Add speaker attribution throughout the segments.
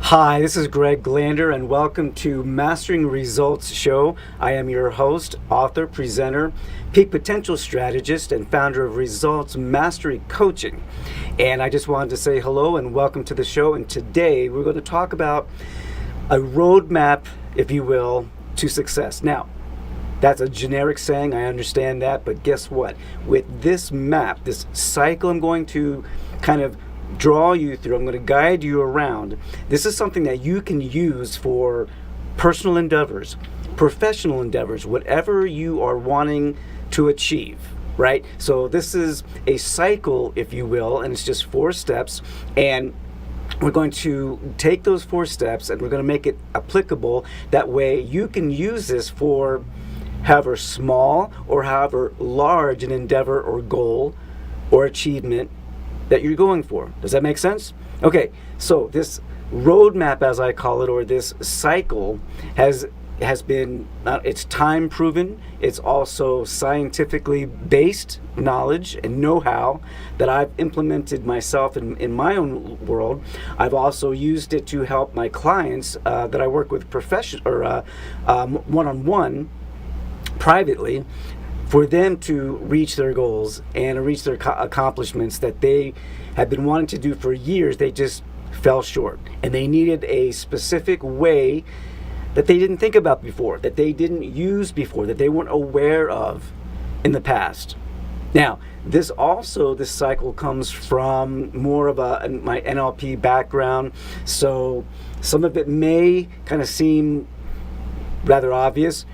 Speaker 1: Hi, this is Greg Glander, and welcome to Mastering Results Show. I am your host, author, presenter, peak potential strategist, and founder of Results Mastery Coaching. And I just wanted to say hello and welcome to the show. And today we're going to talk about a roadmap, if you will, to success. Now, that's a generic saying, I understand that, but guess what? With this map, this cycle I'm going to kind of draw you through, I'm going to guide you around. This is something that you can use for personal endeavors, professional endeavors, whatever you are wanting to achieve, right? So this is a cycle, if you will, and it's just 4 steps, and we're going to take those 4 steps and we're going to make it applicable. That way you can use this for however small or however large an endeavor or goal or achievement that you're going for. Does that make sense? Okay, so this roadmap, as I call it, or this cycle has been, it's time proven. It's also scientifically based knowledge and know-how that I've implemented myself in my own world. I've also used it to help my clients that I work with one-on-one privately, for them to reach their goals and reach their accomplishments that they had been wanting to do for years. They just fell short, and they needed a specific way that they didn't think about before, that they didn't use before, that they weren't aware of in the past. Now, this cycle comes from more of my NLP background, so some of it may kind of seem rather obvious.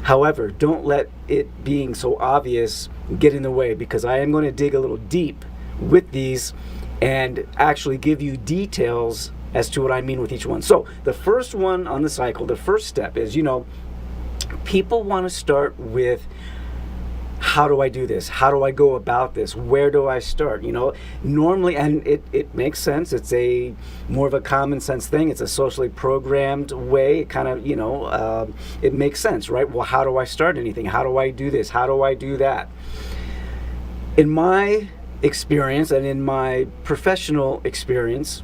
Speaker 1: However, don't let it being so obvious get in the way, because I am going to dig a little deep with these and actually give you details as to what I mean with each one. So the first one on the cycle, the first step is, people want to start with, how do I do this? How do I go about this? Where do I start? Normally, and it makes sense. It's a more of a common sense thing. It's a socially programmed way. It kind of, it makes sense, right? Well, how do I start anything? How do I do this? How do I do that? In my experience and in my professional experience,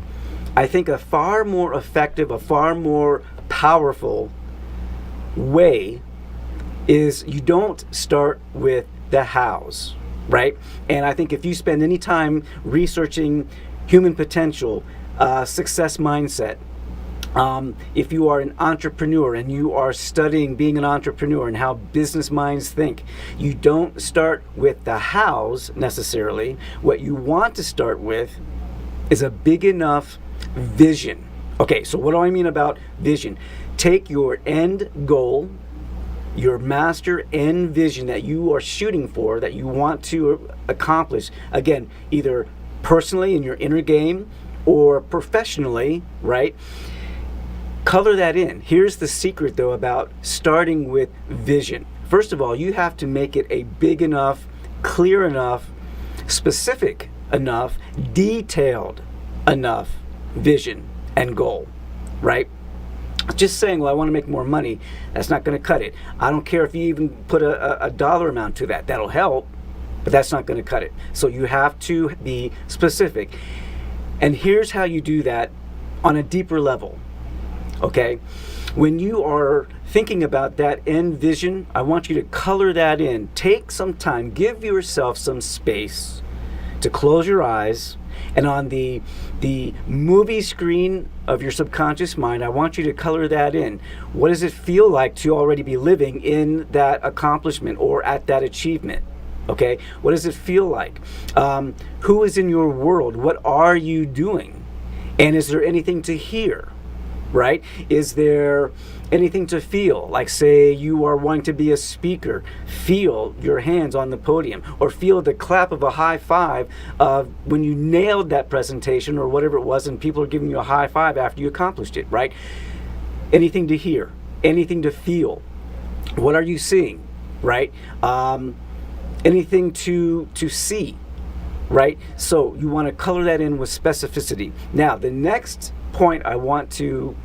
Speaker 1: I think a far more effective, a far more powerful way is you don't start with the hows, right? And I think if you spend any time researching human potential, success mindset, if you are an entrepreneur and you are studying being an entrepreneur and how business minds think, you don't start with the hows necessarily. What you want to start with is a big enough vision. Okay, so what do I mean about vision? Take your end goal, your master end vision that you are shooting for, that you want to accomplish, again, either personally in your inner game or professionally, right? Color that in. Here's the secret, though, about starting with vision. First of all, you have to make it a big enough, clear enough, specific enough, detailed enough vision and goal, right? Just saying, well, I want to make more money, that's not going to cut it. I don't care if you even put a dollar amount to that. That'll help, but that's not going to cut it. So you have to be specific. And here's how you do that on a deeper level, okay? When you are thinking about that end vision, I want you to color that in. Take some time, give yourself some space to close your eyes, and on the movie screen of your subconscious mind, I want you to color that in. What does it feel like to already be living in that accomplishment or at that achievement? Okay, what does it feel like? Who is in your world? What are you doing? And is there anything to hear? Right? Is there anything to feel? Like, say you are wanting to be a speaker, feel your hands on the podium, or feel the clap of a high five when you nailed that presentation or whatever it was, and people are giving you a high five after you accomplished it, right? Anything to hear, anything to feel. What are you seeing, right? Anything to see, right? So you want to color that in with specificity. Now, the next point I want to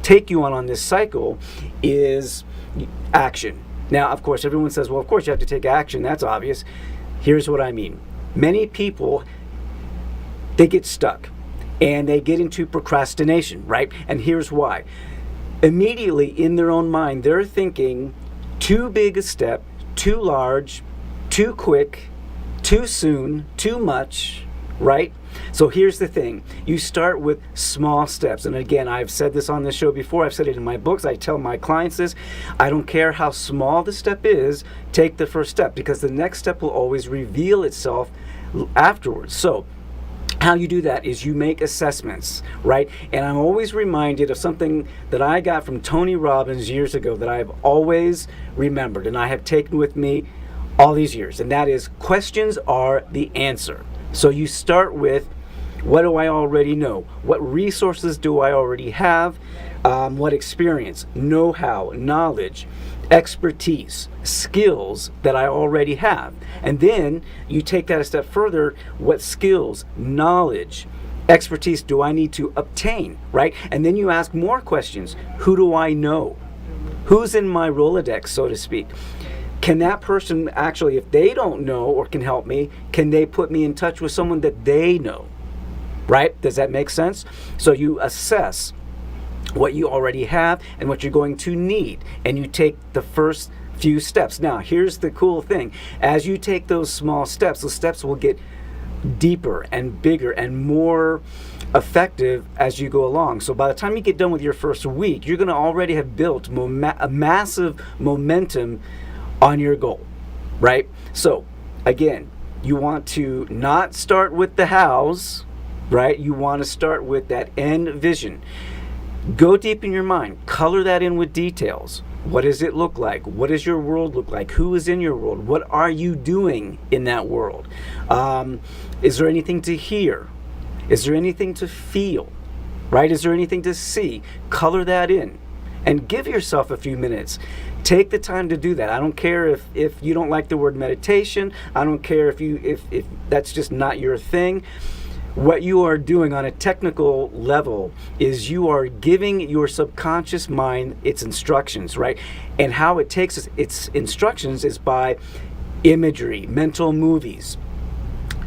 Speaker 1: take you on this cycle is action. Now, of course, everyone says, well, of course you have to take action. That's obvious. Here's what I mean. Many people, they get stuck. and they get into procrastination, right? And here's why. Immediately in their own mind, they're thinking too big a step, too large, too quick, too soon, too much, right? So here's the thing. You start with small steps. And again, I've said this on this show before. I've said it in my books. I tell my clients this. I don't care how small the step is, take the first step, because the next step will always reveal itself afterwards. So how you do that is you make assessments, right? And I'm always reminded of something that I got from Tony Robbins years ago that I've always remembered and I have taken with me all these years. And that is, questions are the answer. So you start with, what do I already know? What resources do I already have? What experience, know-how, knowledge, expertise, skills that I already have. And then you take that a step further. What skills, knowledge, expertise do I need to obtain, right? And then you ask more questions. Who do I know? Who's in my Rolodex, so to speak? Can that person actually, if they don't know or can help me, can they put me in touch with someone that they know, right? Does that make sense? So you assess what you already have and what you're going to need, and you take the first few steps. Now, here's the cool thing. As you take those small steps, those steps will get deeper and bigger and more effective as you go along. So by the time you get done with your first week, you're going to already have built a massive momentum on your goal, right? So again, you want to not start with the hows, right? You want to start with that end vision. Go deep in your mind, color that in with details. What does it look like? What does your world look like? Who is in your world? What are you doing in that world? Is there anything to hear? Is there anything to feel? Right? Is there anything to see? Color that in and give yourself a few minutes. Take the time to do that. I don't care if you don't like the word meditation. I don't care if that's just not your thing. What you are doing on a technical level is you are giving your subconscious mind its instructions, right? And how it takes its instructions is by imagery, mental movies,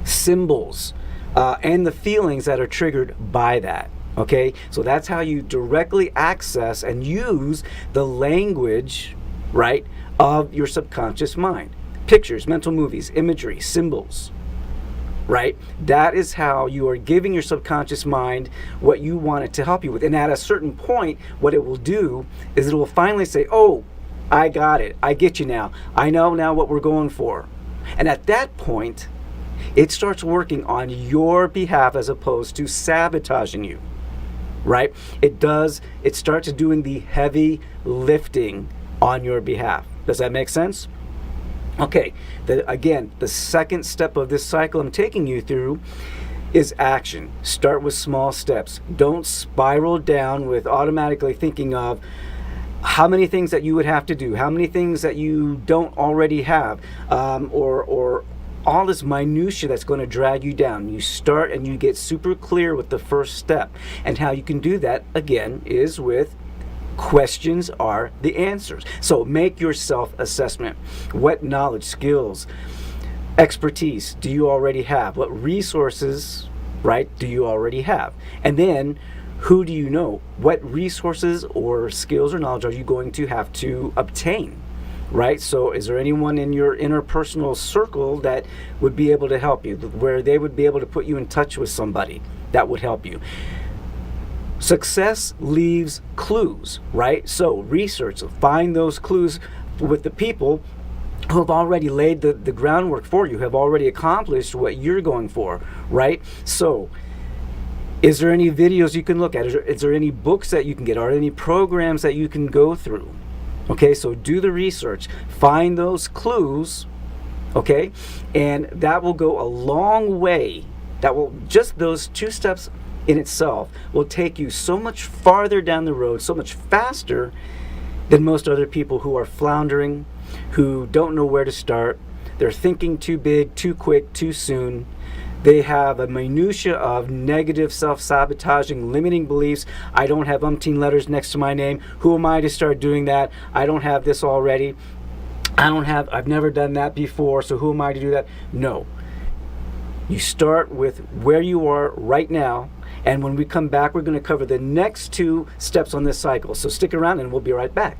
Speaker 1: symbols, and the feelings that are triggered by that. Okay, so that's how you directly access and use the language, right, of your subconscious mind. Pictures, mental movies, imagery, symbols, right? That is how you are giving your subconscious mind what you want it to help you with. And at a certain point, what it will do is it will finally say, oh, I got it. I get you now. I know now what we're going for. And at that point, it starts working on your behalf as opposed to sabotaging you. Right? It starts doing the heavy lifting on your behalf. Does that make sense? Okay, again, the second step of this cycle I'm taking you through is action. Start with small steps. Don't spiral down with automatically thinking of how many things that you would have to do, how many things that you don't already have, or all this minutia that's going to drag you down. You start and you get super clear with the first step. And how you can do that, again, is with questions are the answers. So make your self-assessment. What knowledge, skills, expertise do you already have? What resources, right, do you already have? And then, who do you know? What resources or skills or knowledge are you going to have to obtain? Right? So is there anyone in your interpersonal circle that would be able to help you, where they would be able to put you in touch with somebody that would help you? Success leaves clues, right? So research, find those clues with the people who have already laid the groundwork for you, have already accomplished what you're going for, right? So is there any videos you can look at? Is there any books that you can get? Are there any programs that you can go through? Okay, so do the research, find those clues, okay, and that will go a long way. That will, just those two steps in itself will take you so much farther down the road, so much faster than most other people who are floundering, who don't know where to start. They're thinking too big, too quick, too soon. They have a minutia of negative, self-sabotaging, limiting beliefs. I don't have umpteen letters next to my name. Who am I to start doing that? I don't have this already. I've never done that before, so who am I to do that? No. You start with where you are right now, And when we come back, we're going to cover the next two steps on this cycle. So stick around and we'll be right back.